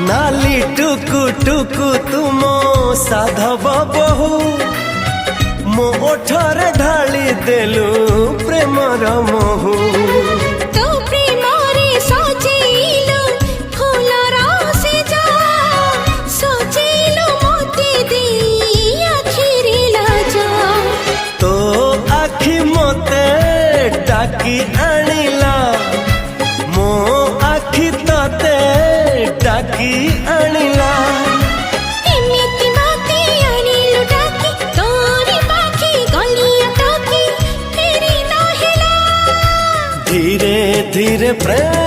नाली टुकु टुकु तुमो साधव बहु मो ओठरे ढाली देलु प्रेमर महू तो प्रेम रे सजेइलो फूलर सेजा सजेइलो मोते दे आखिरी लाजा तो आखि मोते डाकी आनिला मो आखि तते डाकी आनिला एमिति बाते आनिलो डाकी तोरी पाखी गलिया ताकी तेरी ना हिला धीरे धीरे प्रेम